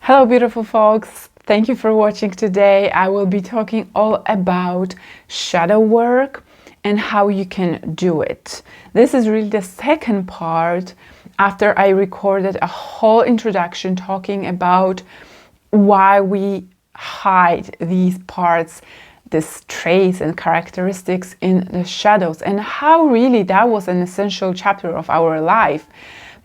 Hello beautiful folks, thank you for watching today. I will be talking all about shadow work and how you can do it. This is really the second part after I recorded a whole introduction talking about why we hide these parts, these traits and characteristics in the shadows, and how really that was an essential chapter of our life.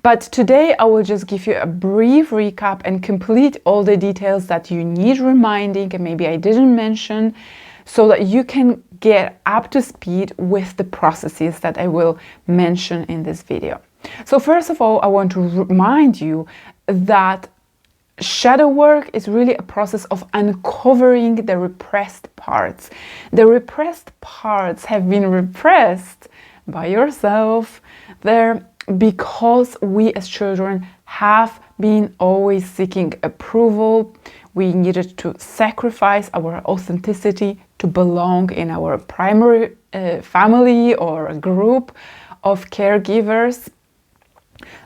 But today I will just give you a brief recap and complete all the details that you need reminding and maybe I didn't mention, so that you can get up to speed with the processes that I will mention in this video. So first of all, I want to remind you that shadow work is really a process of uncovering the repressed parts. The repressed parts have been repressed by yourself because we as children have been always seeking approval. We needed to sacrifice our authenticity to belong in our primary family or a group of caregivers.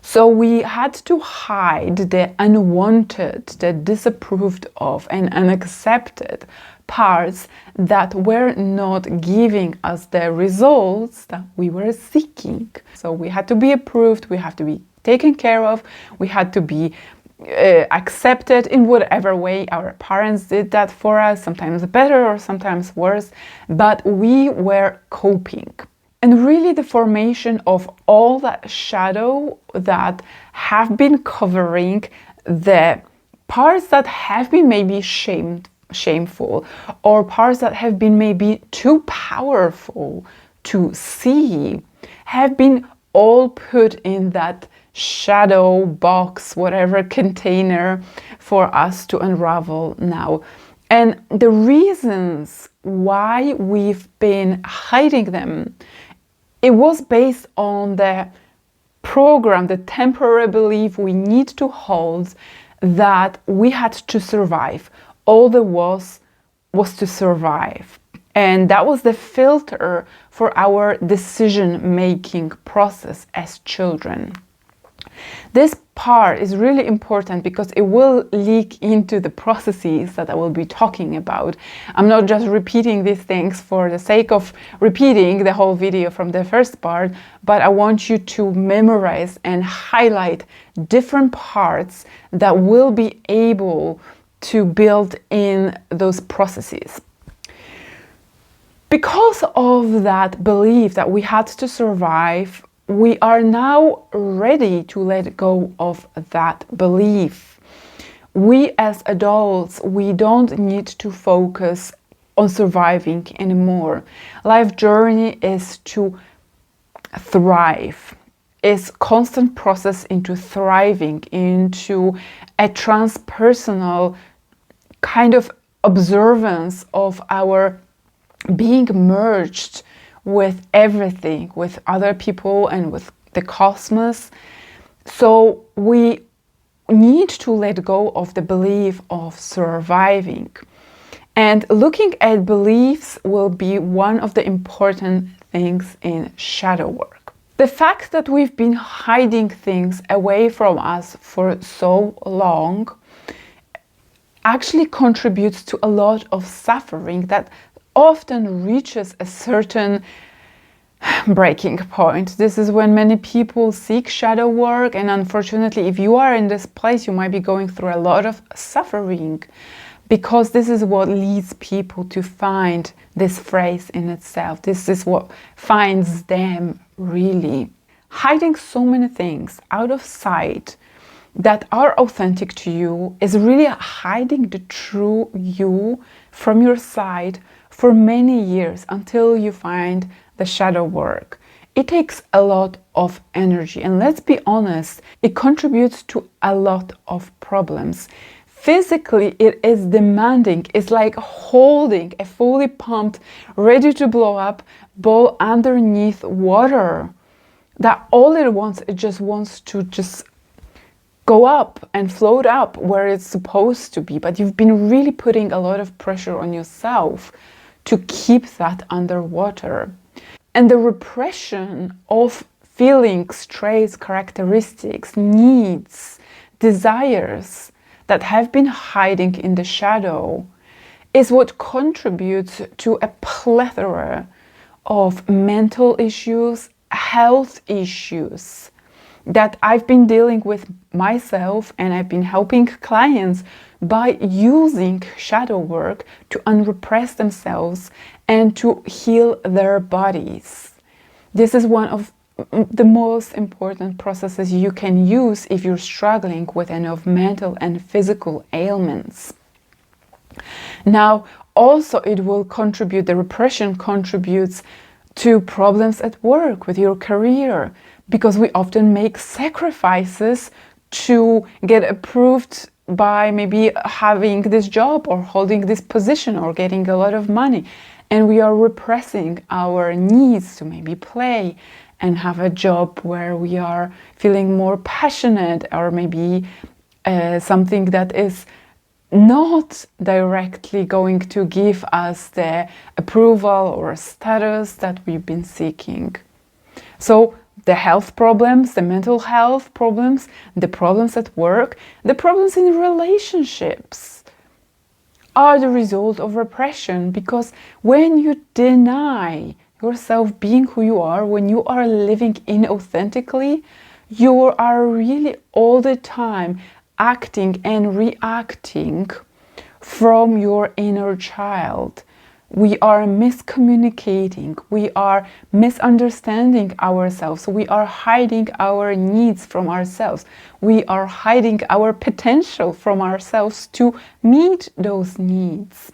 So we had to hide the unwanted, the disapproved of and unaccepted parts that were not giving us the results that we were seeking. So we had to be approved, we had to be taken care of, we had to be accepted in whatever way our parents did that for us, sometimes better or sometimes worse, but we were coping. And really the formation of all that shadow that have been covering the parts that have been maybe shameful, or parts that have been maybe too powerful to see, have been all put in that shadow box, whatever container, for us to unravel now. And the reasons why we've been hiding them, it was based on the program, the temporary belief we need to hold that we had to survive. All there was to survive. And that was the filter for our decision-making process as children. This part is really important because it will leak into the processes that I will be talking about. I'm not just repeating these things for the sake of repeating the whole video from the first part, but I want you to memorize and highlight different parts that will be able to build in those processes. Because of that belief that we had to survive, we are now ready to let go of that belief. We as adults, we don't need to focus on surviving anymore. Life journey is to thrive. It's constant process into thriving, into a transpersonal kind of observance of our being merged with everything, with other people and with the cosmos. So we need to let go of the belief of surviving. And looking at beliefs will be one of the important things in shadow work. The fact that we've been hiding things away from us for so long actually contributes to a lot of suffering that often reaches a certain breaking point. This is when many people seek shadow work, and unfortunately, if you are in this place, you might be going through a lot of suffering, because this is what leads people to find this phrase in itself. This is what finds them really. Hiding so many things out of sight that are authentic to you is really hiding the true you from your side for many years until you find the shadow work. It takes a lot of energy, and let's be honest, it contributes to a lot of problems. Physically, it is demanding. It's like holding a fully pumped, ready to blow up ball underneath water. That all it wants, it just wants to just go up and float up where it's supposed to be. But you've been really putting a lot of pressure on yourself to keep that underwater. And the repression of feelings, traits, characteristics, needs, desires that have been hiding in the shadow is what contributes to a plethora of mental issues, health issues that I've been dealing with myself, and I've been helping clients by using shadow work to unrepress themselves and to heal their bodies. This is one of the most important processes you can use if you're struggling with any of mental and physical ailments. Now, also it will contribute, the repression contributes to problems at work, with your career, because we often make sacrifices to get approved by maybe having this job or holding this position or getting a lot of money. And we are repressing our needs to maybe play and have a job where we are feeling more passionate, or maybe something that is not directly going to give us the approval or status that we've been seeking. So the health problems, the mental health problems, the problems at work, the problems in relationships are the result of repression, because when you deny yourself being who you are, when you are living inauthentically, you are really all the time acting and reacting from your inner child. We are miscommunicating, we are misunderstanding ourselves, we are hiding our needs from ourselves, we are hiding our potential from ourselves to meet those needs.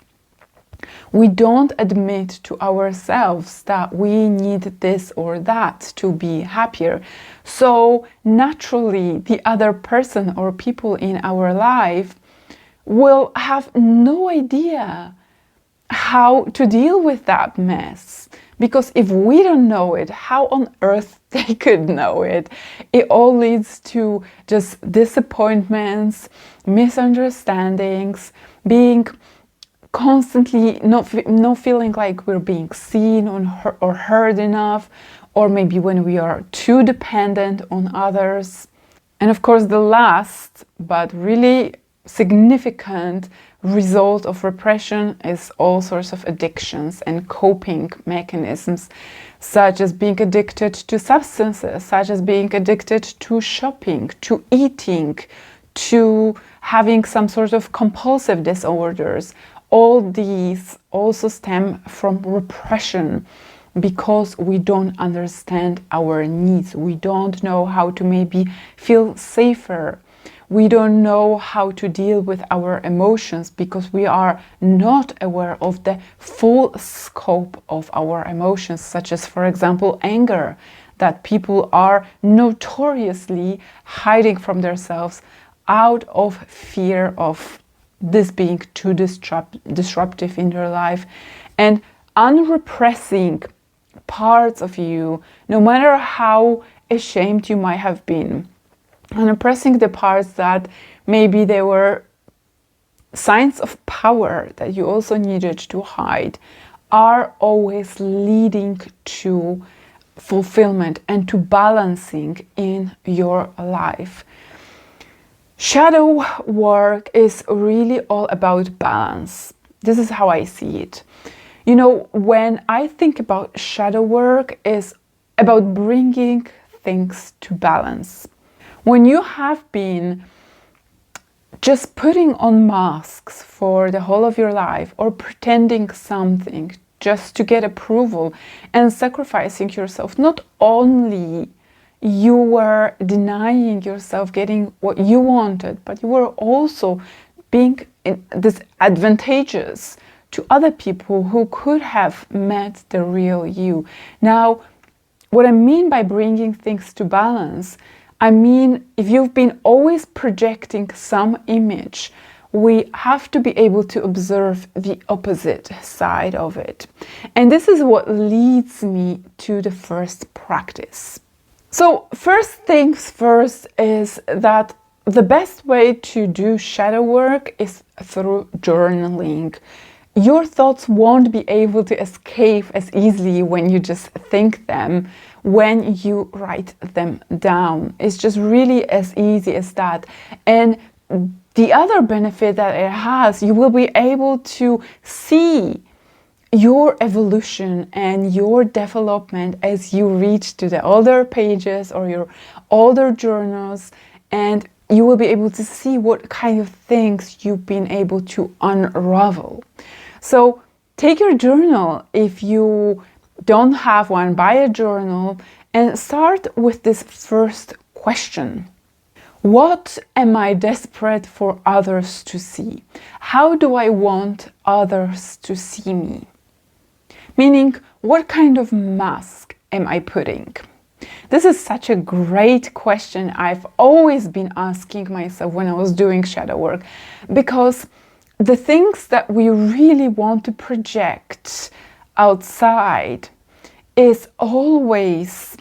We don't admit to ourselves that we need this or that to be happier. So naturally, the other person or people in our life will have no idea how to deal with that mess. Because if we don't know it, how on earth they could know it? It all leads to just disappointments, misunderstandings, being constantly not feeling like we're being seen or heard enough, or maybe when we are too dependent on others. And of course, the last but really significant result of repression is all sorts of addictions and coping mechanisms, such as being addicted to substances, such as being addicted to shopping, to eating, to having some sort of compulsive disorders. All these also stem from repression, because we don't understand our needs. We don't know how to maybe feel safer. We don't know how to deal with our emotions, because we are not aware of the full scope of our emotions, such as, for example, anger, that people are notoriously hiding from themselves out of fear of this being too disruptive in their life. And unrepressing parts of you, no matter how ashamed you might have been, unrepressing the parts that maybe they were signs of power that you also needed to hide, are always leading to fulfillment and to balancing in your life. Shadow work is really all about balance. This is how I see it. You know, when I think about shadow work, is about bringing things to balance. When you have been just putting on masks for the whole of your life, or pretending something just to get approval, and sacrificing yourself, not only you were denying yourself getting what you wanted, but you were also being disadvantageous to other people who could have met the real you. Now, what I mean by bringing things to balance, I mean, if you've been always projecting some image, we have to be able to observe the opposite side of it. And this is what leads me to the first practice. So first things first is that the best way to do shadow work is through journaling. Your thoughts won't be able to escape as easily when you just think them, when you write them down. It's just really as easy as that. And the other benefit that it has, you will be able to see your evolution and your development as you reach to the older pages or your older journals, and you will be able to see what kind of things you've been able to unravel. So take your journal. If you don't have one, buy a journal and start with this first question. What am I desperate for others to see? How do I want others to see me? Meaning, what kind of mask am I putting? This is such a great question I've always been asking myself when I was doing shadow work, because the things that we really want to project outside is always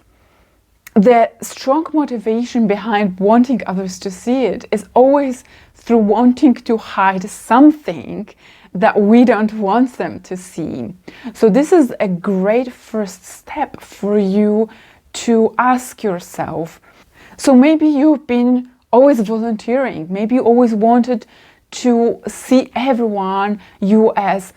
the strong motivation behind wanting others to see it is always through wanting to hide something that we don't want them to see. So this is a great first step for you to ask yourself. So maybe you've been always volunteering, maybe you always wanted to see everyone you as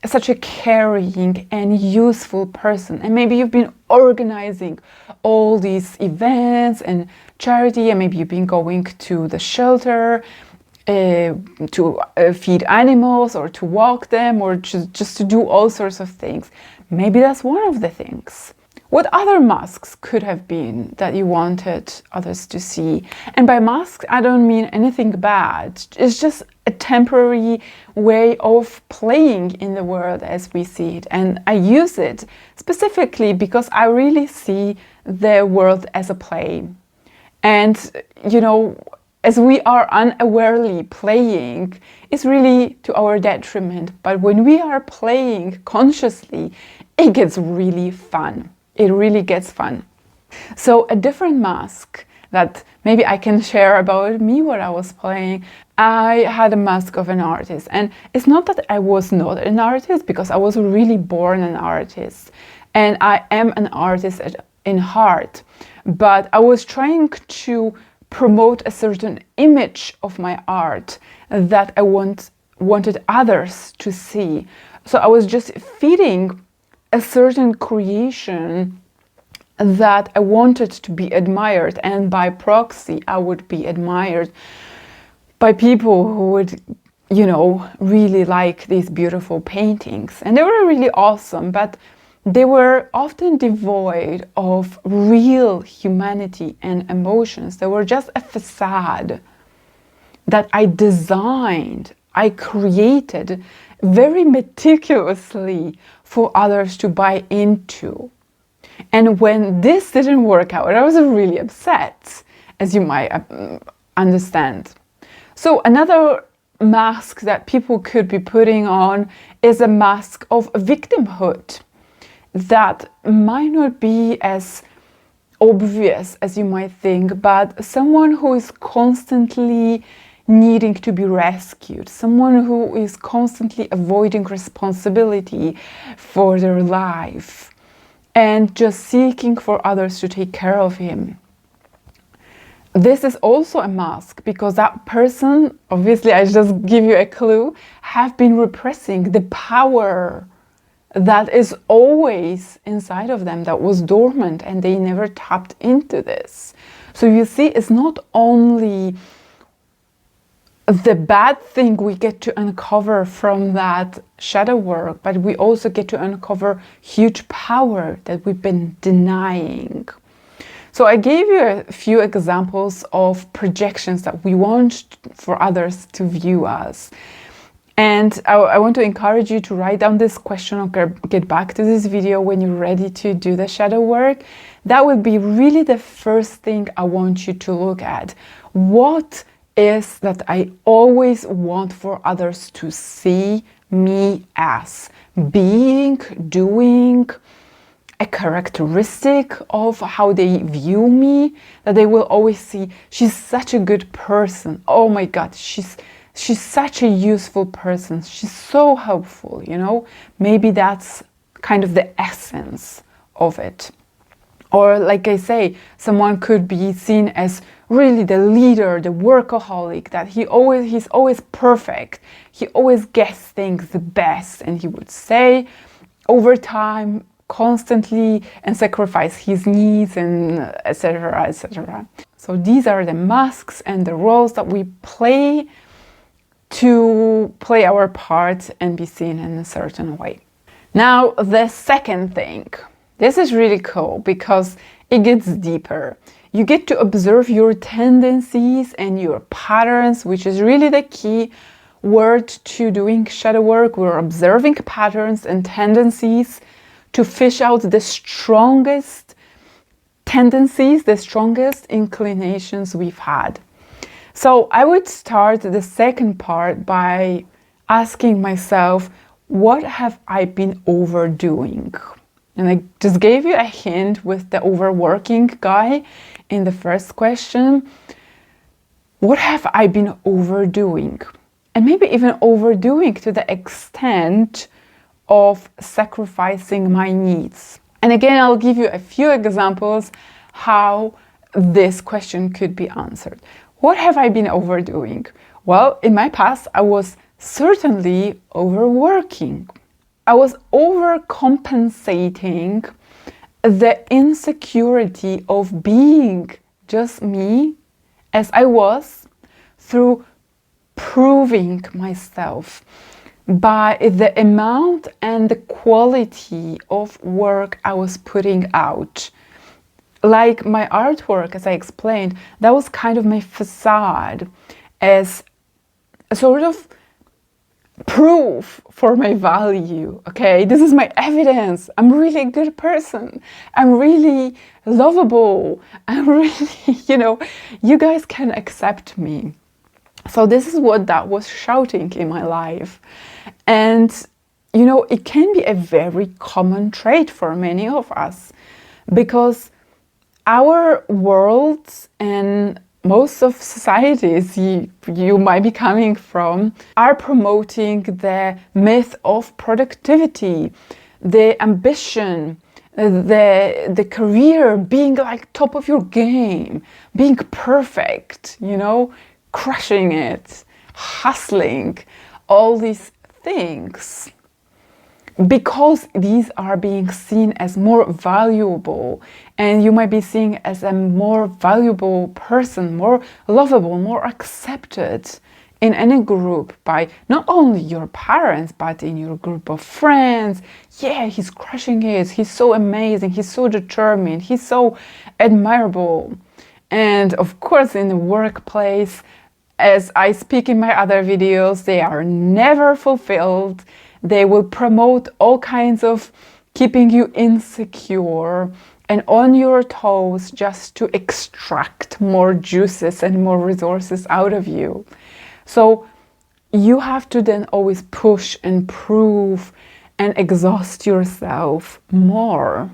such a caring and useful person, and maybe you've been organizing all these events and charity, and maybe you've been going to the shelter to feed animals or to walk them or just to do all sorts of things. Maybe that's one of the things. What other masks could have been that you wanted others to see? And by masks, I don't mean anything bad. It's just a temporary way of playing in the world as we see it. And I use it specifically because I really see the world as a play. And, you know, as we are unawarely playing, it's really to our detriment. But when we are playing consciously, it gets really fun. It really gets fun. So a different mask that maybe I can share about me what I was playing. I had a mask of an artist, and it's not that I was not an artist, because I was really born an artist and I am an artist in heart, but I was trying to promote a certain image of my art that I wanted others to see. So I was just feeding a certain creation that I wanted to be admired, and by proxy I would be admired by people who would, you know, really like these beautiful paintings. And they were really awesome, but they were often devoid of real humanity and emotions. They were just a facade that I designed, I created very meticulously for others to buy into. And when this didn't work out, I was really upset, as you might understand. So another mask that people could be putting on is a mask of victimhood that might not be as obvious as you might think, but someone who is constantly needing to be rescued, someone who is constantly avoiding responsibility for their life and just seeking for others to take care of him. This is also a mask, because that person, obviously I just give you a clue, have been repressing the power that is always inside of them, that was dormant, and they never tapped into this. So you see, it's not only the bad thing we get to uncover from that shadow work, but we also get to uncover huge power that we've been denying. So I gave you a few examples of projections that we want for others to view us. And I want to encourage you to write down this question or get back to this video when you're ready to do the shadow work. That would be really the first thing I want you to look at. What is that I always want for others to see me as? Being, doing, a characteristic of how they view me, that they will always see, she's such a good person. Oh my God, she's such a useful person. She's so helpful, you know? Maybe that's kind of the essence of it. Or like I say, someone could be seen as really the leader, the workaholic, that he's always perfect. He always gets things the best, and he would say over time constantly and sacrifice his needs and etc., etc. So these are the masks and the roles that we play to play our part and be seen in a certain way. Now, the second thing. This is really cool because it gets deeper. You get to observe your tendencies and your patterns, which is really the key word to doing shadow work. We're observing patterns and tendencies to fish out the strongest tendencies, the strongest inclinations we've had. So I would start the second part by asking myself, what have I been overdoing? And I just gave you a hint with the overworking guy in the first question. What have I been overdoing? And maybe even overdoing to the extent of sacrificing my needs. And again, I'll give you a few examples how this question could be answered. What have I been overdoing? Well, in my past, I was certainly overworking. I was overcompensating the insecurity of being just me as I was through proving myself by the amount and the quality of work I was putting out. Like my artwork, as I explained, that was kind of my facade as a sort of proof for my value. Okay, this is my evidence. I'm really a good person. I'm really lovable. I'm really, you guys can accept me. So this is what that was shouting in my life. And, it can be a very common trait for many of us because our worlds and most of societies you might be coming from are promoting the myth of productivity, the ambition, the career, being like top of your game, being perfect, crushing it, hustling, all these things. Because these are being seen as more valuable, and you might be seen as a more valuable person, more lovable, more accepted in any group by not only your parents, but in your group of friends. Yeah, he's crushing it. He's so amazing. He's so determined. He's so admirable. And of course, in the workplace, as I speak in my other videos, they are never fulfilled. They will promote all kinds of keeping you insecure and on your toes just to extract more juices and more resources out of you. So you have to then always push and prove and exhaust yourself more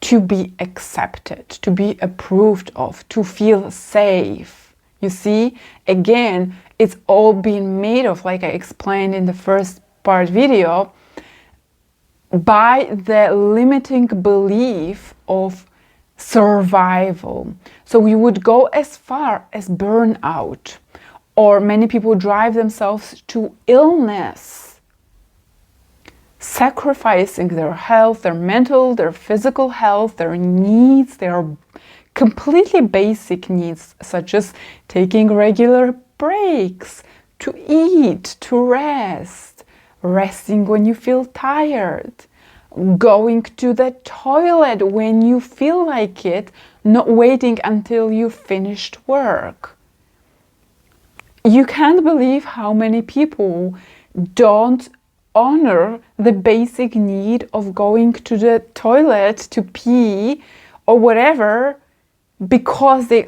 to be accepted, to be approved of, to feel safe. You see, again, it's all being made of, like I explained in the first part video, by the limiting belief of survival. So we would go as far as burnout, or many people drive themselves to illness, sacrificing their health, their mental, their physical health, their needs, their completely basic needs, such as taking regular breaks, to eat, to rest, resting when you feel tired, going to the toilet when you feel like it, not waiting until you finished work. You can't believe how many people don't honor the basic need of going to the toilet to pee or whatever, because they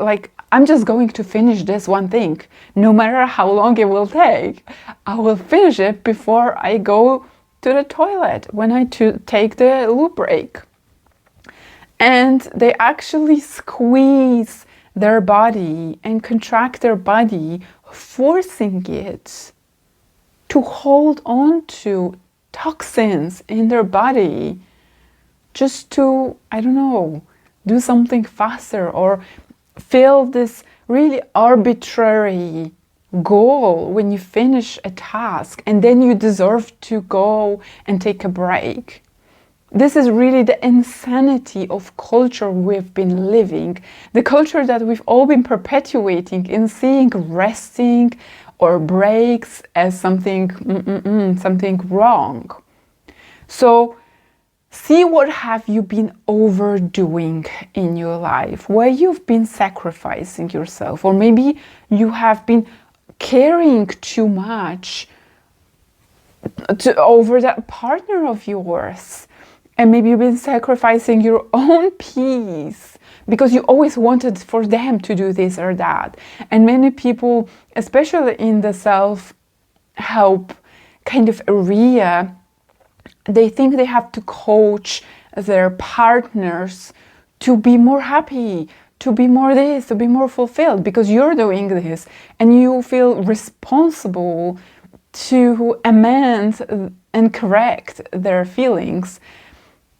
I'm just going to finish this one thing, no matter how long it will take. I will finish it before I go to the toilet, when I take the loo break. And they actually squeeze their body and contract their body, forcing it to hold on to toxins in their body just to, I don't know, do something faster or feel this really arbitrary goal when you finish a task and then you deserve to go and take a break. This is really the insanity of culture we've been living, the culture that we've all been perpetuating in seeing resting or breaks as something wrong. So see what have you been overdoing in your life, where you've been sacrificing yourself, or maybe you have been caring too much over that partner of yours. And maybe you've been sacrificing your own peace because you always wanted for them to do this or that. And many people, especially in the self-help kind of area, they think they have to coach their partners to be more happy, to be more this, to be more fulfilled, because you're doing this and you feel responsible to amend and correct their feelings.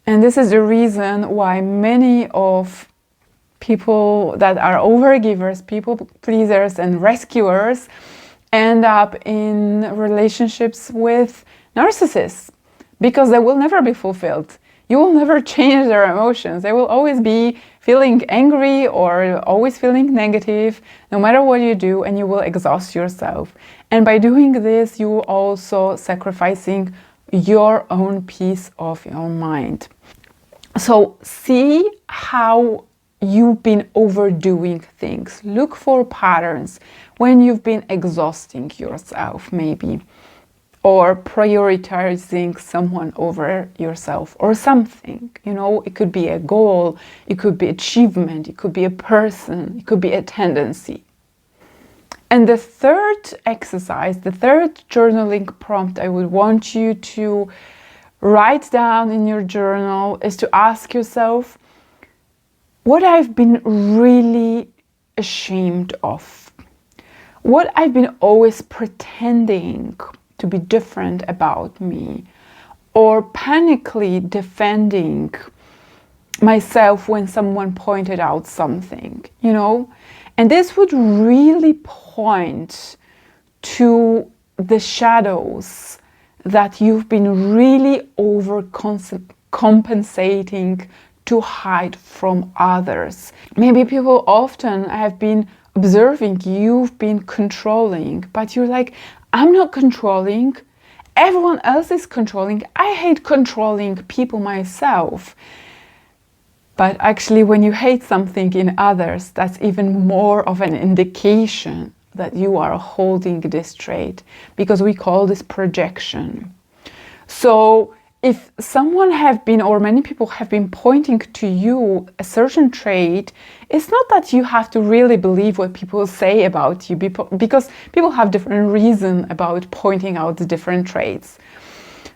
And this is the reason why many of people that are overgivers, people pleasers and rescuers end up in relationships with narcissists, because they will never be fulfilled. You will never change their emotions. They will always be feeling angry or always feeling negative, no matter what you do, and you will exhaust yourself. And by doing this, you are also sacrificing your own peace of your mind. So see how you've been overdoing things. Look for patterns when you've been exhausting yourself, maybe, or prioritizing someone over yourself or something. You know, it could be a goal, it could be achievement, it could be a person, it could be a tendency. And the third exercise, the third journaling prompt I would want you to write down in your journal is to ask yourself, what I've been really ashamed of, what I've been always pretending to be different about me, or panically defending myself when someone pointed out something, you know? And this would really point to the shadows that you've been really overcompensating to hide from others. Maybe people often have been observing you've been controlling, but you're like, I'm not controlling, everyone else is controlling. I hate controlling people myself. But actually, when you hate something in others, that's even more of an indication that you are holding this trait, because we call this projection. So if someone have been, or many people have been pointing to you a certain trait, it's not that you have to really believe what people say about you, because people have different reasons about pointing out the different traits.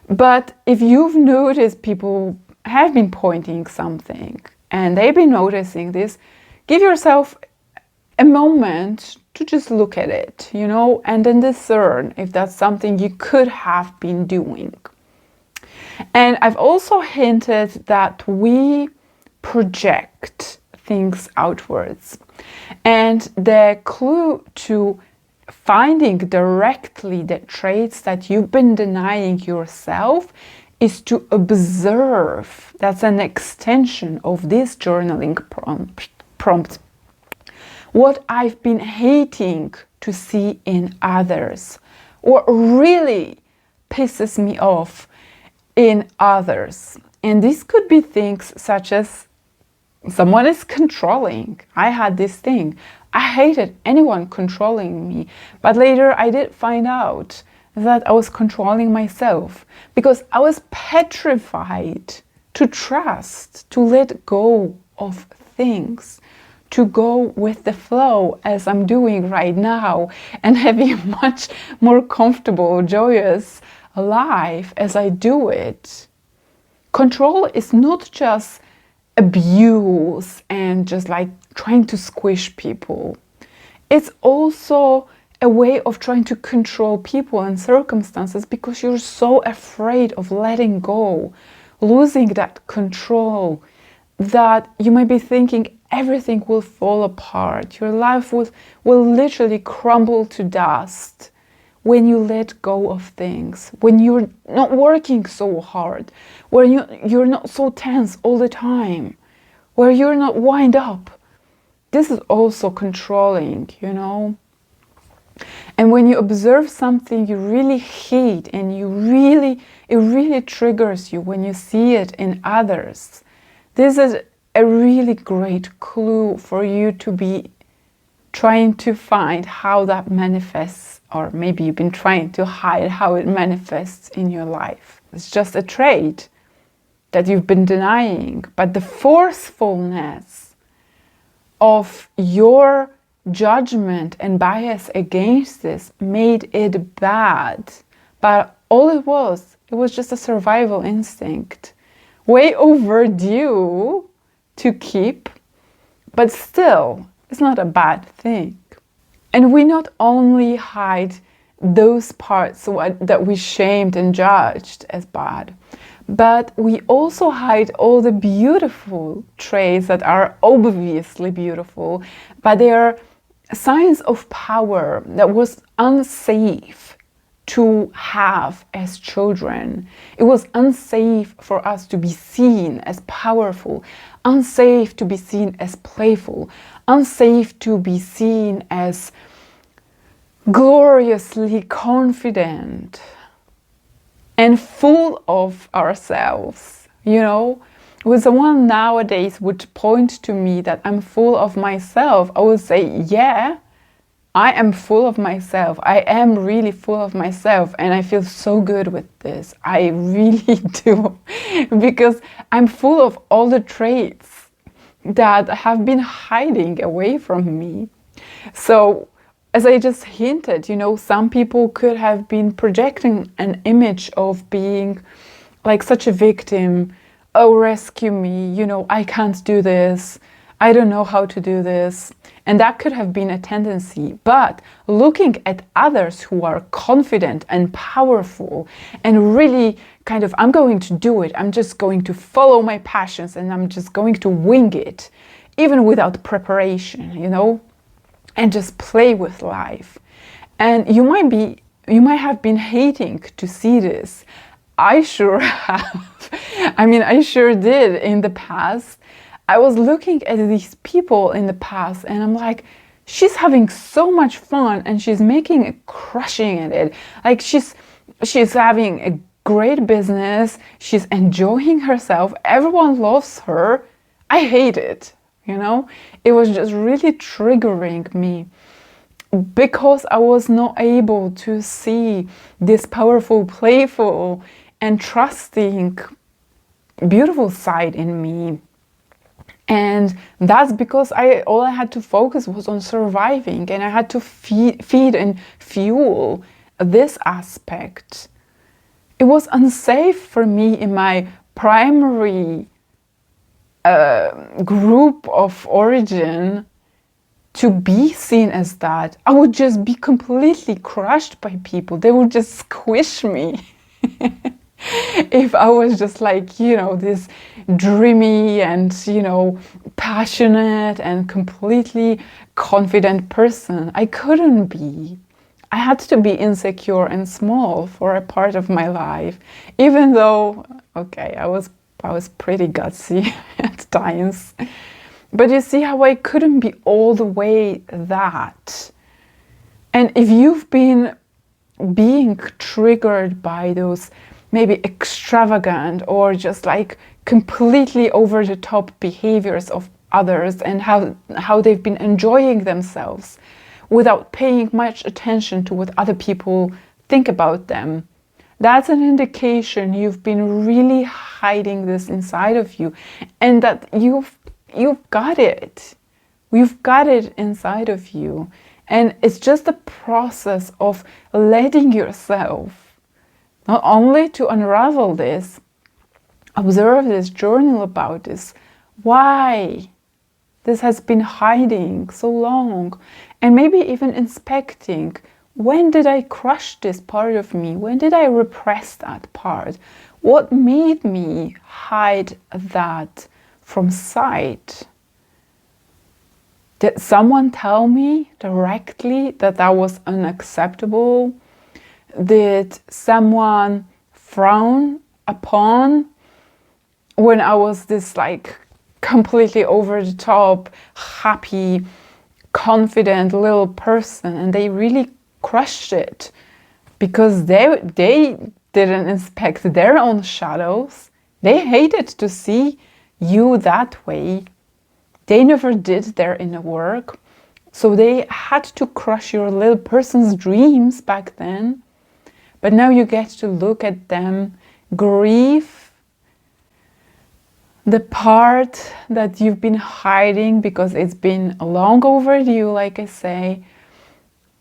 But if you've noticed people have been pointing something and they've been noticing this, give yourself a moment to just look at it, you know, and then discern if that's something you could have been doing. And I've also hinted that we project things outwards. And the clue to finding directly the traits that you've been denying yourself is to observe. That's an extension of this journaling prompt. What I've been hating to see in others, what really pisses me off in others. And this could be things such as someone is controlling. I had this thing. I hated anyone controlling me. But later I did find out that I was controlling myself because I was petrified to trust, to let go of things, to go with the flow as I'm doing right now and having a much more comfortable, joyous life as I do it. Control is not just abuse and just like trying to squish people. It's also a way of trying to control people and circumstances because you're so afraid of letting go, losing that control, that you might be thinking everything will fall apart. Your life will literally crumble to dust when you let go of things, when you're not working so hard, when you're not so tense all the time, where you're not wind up. This is also controlling, you know. And when you observe something you really hate and it really triggers you when you see it in others, this is a really great clue for you to be trying to find how that manifests, or maybe you've been trying to hide how it manifests in your life. It's just a trait that you've been denying, but the forcefulness of your judgment and bias against this made it bad. But all it was just a survival instinct, way overdue to keep, but still, it's not a bad thing. And we not only hide those parts that we shamed and judged as bad, but we also hide all the beautiful traits that are obviously beautiful, but they are signs of power that was unsafe to have as children. It was unsafe for us to be seen as powerful, unsafe to be seen as playful, unsafe to be seen as gloriously confident and full of ourselves. You know, when someone nowadays would point to me that I'm full of myself, I would say, yeah, I am full of myself. I am really full of myself, and I feel so good with this. I really do, because I'm full of all the traits that have been hiding away from me. So, as I just hinted, you know, some people could have been projecting an image of being like such a victim. Oh, rescue me, you know, I can't do this. I don't know how to do this. And that could have been a tendency. But looking at others who are confident and powerful and really kind of, I'm going to do it. I'm just going to follow my passions and I'm just going to wing it, even without preparation, you know, and just play with life. And you might have been hating to see this. I sure have. I mean, I sure did in the past. I was looking at these people in the past and I'm like, she's having so much fun and she's crushing at it. Like she's having a great business. She's enjoying herself. Everyone loves her. I hate it. You know, it was just really triggering me because I was not able to see this powerful, playful, and trusting, beautiful side in me. And that's because all I had to focus was on surviving, and I had to feed and fuel this aspect. It was unsafe for me in my primary group of origin to be seen as that. I would just be completely crushed by people. They would just squish me if I was just like, you know, this dreamy and, you know, passionate and completely confident person. I couldn't be. I had to be insecure and small for a part of my life, even though, okay, I was pretty gutsy at times. But you see how I couldn't be all the way that. And if you've been being triggered by those maybe extravagant or just like completely over the top behaviors of others and how they've been enjoying themselves without paying much attention to what other people think about them, that's an indication you've been really hiding this inside of you, and that you've got it. You've got it inside of you. And it's just a process of letting yourself not only to unravel this, observe this, journal about this, why this has been hiding so long, and maybe even inspecting, when did I crush this part of me? When did I repress that part? What made me hide that from sight? Did someone tell me directly that that was unacceptable? Did someone frown upon when I was this like completely over the top, happy, confident little person, and they really crushed it because they didn't inspect their own shadows. They hated to see you that way. They never did their inner work. So they had to crush your little person's dreams back then. But now you get to look at them, grieve the part that you've been hiding because it's been long overdue, like I say,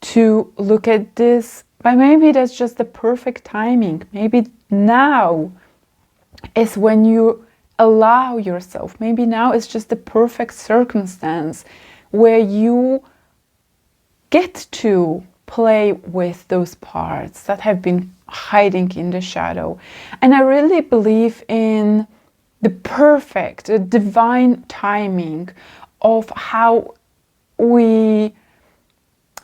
to look at this. But maybe that's just the perfect timing. Maybe now is when you allow yourself. Maybe now is just the perfect circumstance where you get to play with those parts that have been hiding in the shadow. And I really believe in the perfect, the divine timing of how we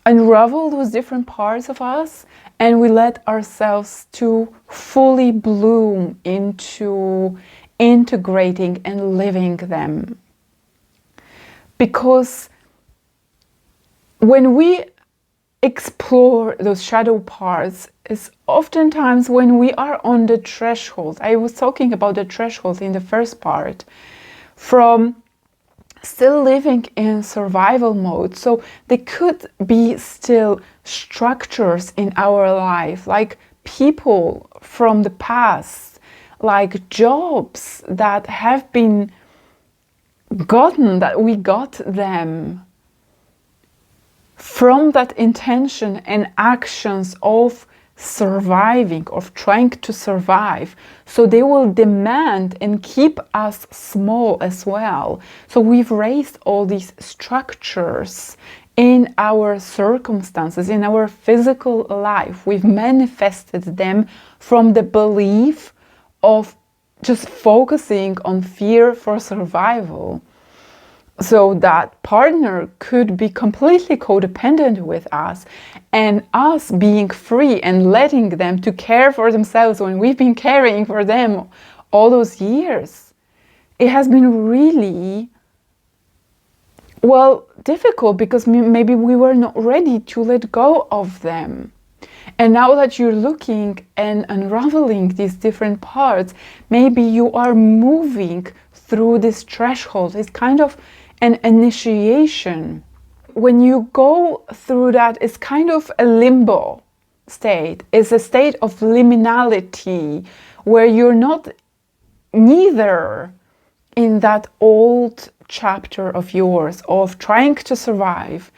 unravel those different parts of us and we let ourselves to fully bloom into integrating and living them. Because when we explore those shadow parts is oftentimes when we are on the threshold. I was talking about the threshold in the first part, from still living in survival mode. So there could be still structures in our life, like people from the past, like jobs that have been gotten, that we got them from that intention and actions of surviving, of trying to survive. So they will demand and keep us small as well. So we've raised all these structures in our circumstances, in our physical life. We've manifested them from the belief of just focusing on fear for survival. So that partner could be completely codependent with us, and us being free and letting them to care for themselves when we've been caring for them all those years. It has been really, well, difficult because maybe we were not ready to let go of them. And now that you're looking and unraveling these different parts, maybe you are moving through this threshold. It's kind of an initiation. When you go through that, it's kind of a limbo state. It's a state of liminality where you're not neither in that old chapter of yours of trying to survive.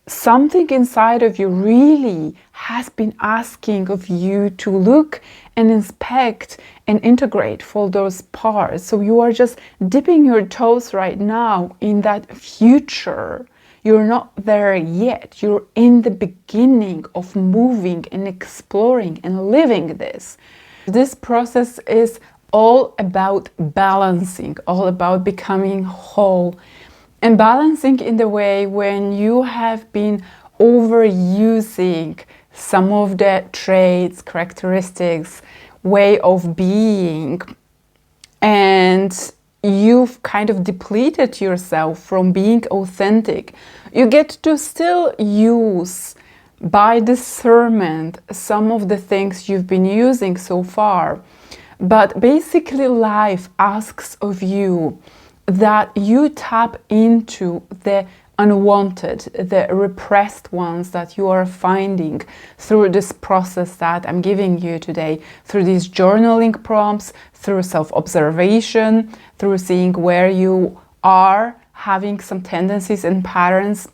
Something inside of you really has been asking of you to look and inspect and integrate for those parts. So you are just dipping your toes right now in that future. You're not there yet. You're in the beginning of moving and exploring and living this. This process is all about balancing, all about becoming whole. And balancing in the way when you have been overusing some of the traits, characteristics, way of being, and you've kind of depleted yourself from being authentic. You get to still use by discernment some of the things you've been using so far. But basically life asks of you that you tap into the unwanted, the repressed ones that you are finding through this process that I'm giving you today, through these journaling prompts, through self-observation, through seeing where you are having some tendencies and patterns.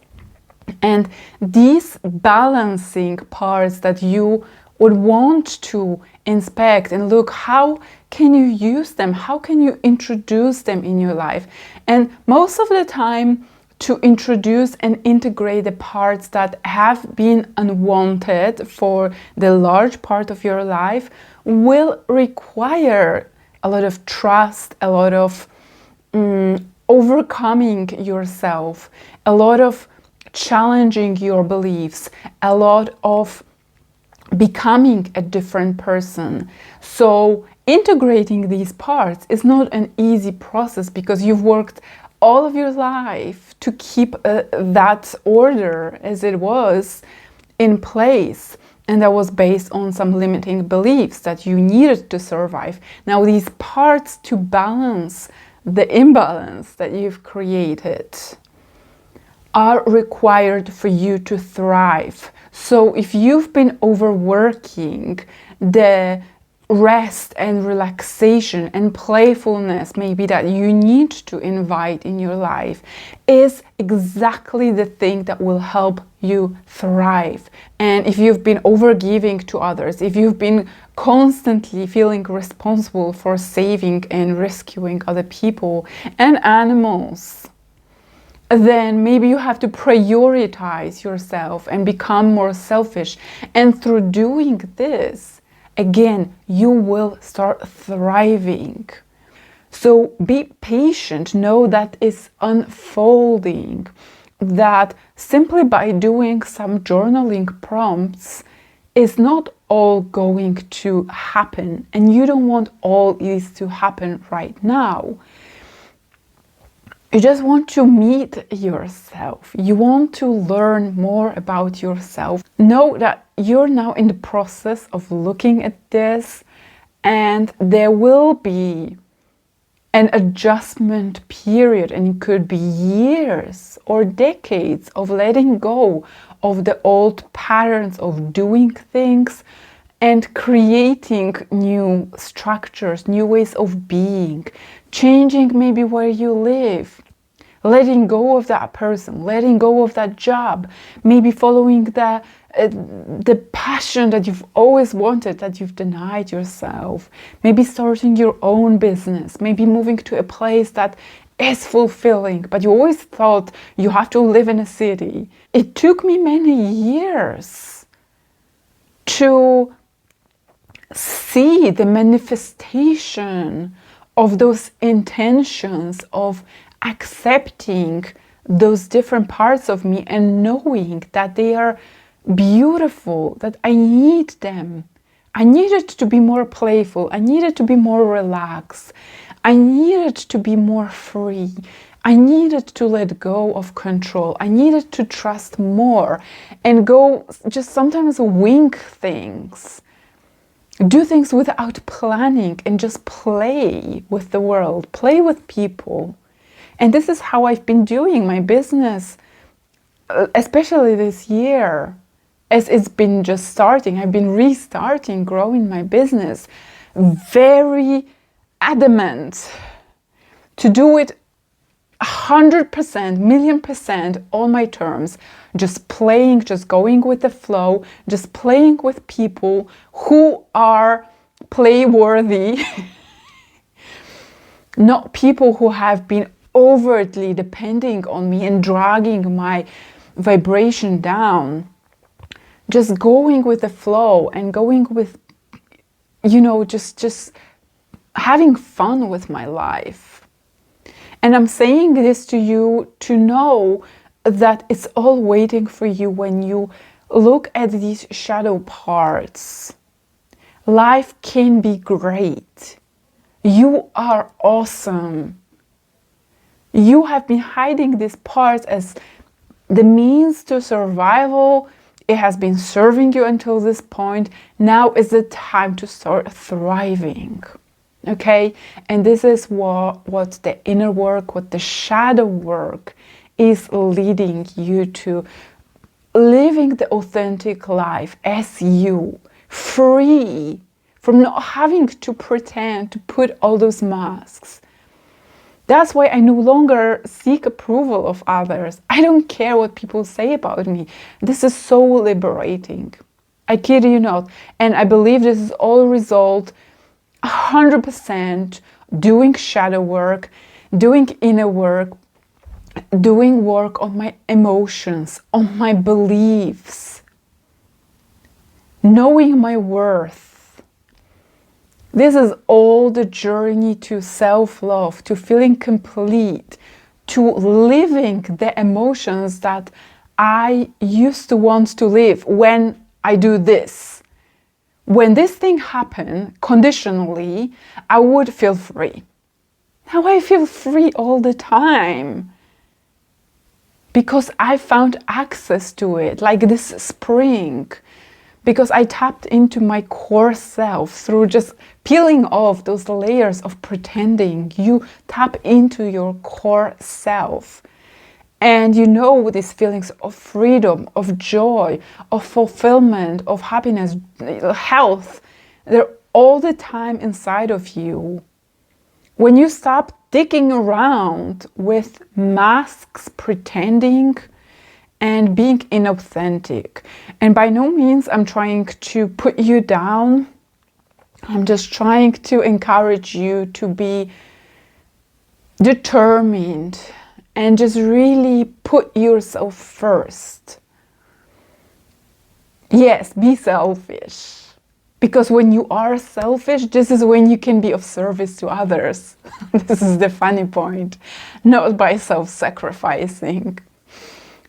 And these balancing parts that you would want to inspect and look, how can you use them? How can you introduce them in your life? And most of the time, to introduce and integrate the parts that have been unwanted for the large part of your life will require a lot of trust, a lot of overcoming yourself, a lot of challenging your beliefs, a lot of becoming a different person. So integrating these parts is not an easy process because you've worked all of your life to keep that order as it was in place. And that was based on some limiting beliefs that you needed to survive. Now these parts to balance the imbalance that you've created are required for you to thrive. So if you've been overworking, the rest and relaxation and playfulness maybe that you need to invite in your life is exactly the thing that will help you thrive. And if you've been overgiving to others, if you've been constantly feeling responsible for saving and rescuing other people and animals, then maybe you have to prioritize yourself and become more selfish. And through doing this, again, you will start thriving. So be patient, know that it's unfolding, that simply by doing some journaling prompts is not all going to happen. And you don't want all this to happen right now. You just want to meet yourself. You want to learn more about yourself. Know that you're now in the process of looking at this, and there will be an adjustment period, and it could be years or decades of letting go of the old patterns of doing things and creating new structures, new ways of being, changing maybe where you live, letting go of that person, letting go of that job, maybe following the passion that you've always wanted, that you've denied yourself, maybe starting your own business, maybe moving to a place that is fulfilling, but you always thought you have to live in a city. It took me many years to see the manifestation of those intentions, of accepting those different parts of me and knowing that they are beautiful, that I need them. I needed to be more playful. I needed to be more relaxed. I needed to be more free. I needed to let go of control. I needed to trust more and go just sometimes wing things. Do things without planning and just play with the world, play with people. And this is how I've been doing my business, especially this year, as it's been just starting. I've been restarting, growing my business, very adamant to do it 100%, 1,000,000% on my terms, just playing, just going with the flow, just playing with people who are play-worthy, not people who have been overtly depending on me and dragging my vibration down. Just going with the flow and going with, just having fun with my life. And I'm saying this to you to know that it's all waiting for you when you look at these shadow parts. Life can be great. You are awesome. You have been hiding these parts as the means to survival. It has been serving you until this point. Now is the time to start thriving. Okay? And this is what the inner work, what the shadow work is leading you to, living the authentic life as you, free from not having to pretend, to put all those masks. That's why I no longer seek approval of others. I don't care what people say about me. This is so liberating. I kid you not. And I believe this is all result 100% doing shadow work, doing inner work, doing work on my emotions, on my beliefs, knowing my worth. This is all the journey to self-love, to feeling complete, to living the emotions that I used to want to live when I do this. When this thing happened, conditionally, I would feel free. Now I feel free all the time because I found access to it, like this spring, because I tapped into my core self through just peeling off those layers of pretending. You tap into your core self. And you know these feelings of freedom, of joy, of fulfillment, of happiness, health, they're all the time inside of you. When you stop digging around with masks, pretending, and being inauthentic. And by no means I'm trying to put you down. I'm just trying to encourage you to be determined and just really put yourself first. Yes, be selfish. Because when you are selfish, this is when you can be of service to others. This is the funny point. Not by self-sacrificing,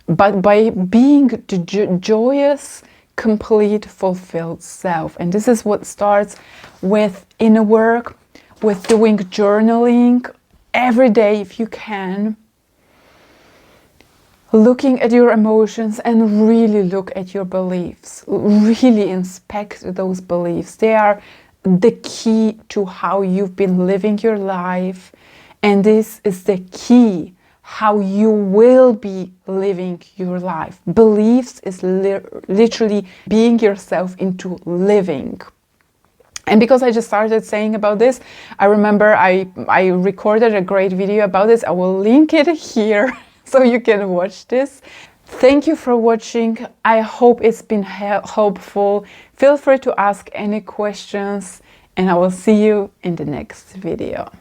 but by being the joyous, complete, fulfilled self. And this is what starts with inner work, with doing journaling every day if you can. Looking at your emotions and really look at your beliefs. Really inspect those beliefs. They are the key to how you've been living your life. And this is the key how you will be living your life. Beliefs is literally being yourself into living. And because I just started saying about this, I remember I recorded a great video about this. I will link it here so you can watch this. Thank you for watching. I hope it's been helpful. Feel free to ask any questions, and I will see you in the next video.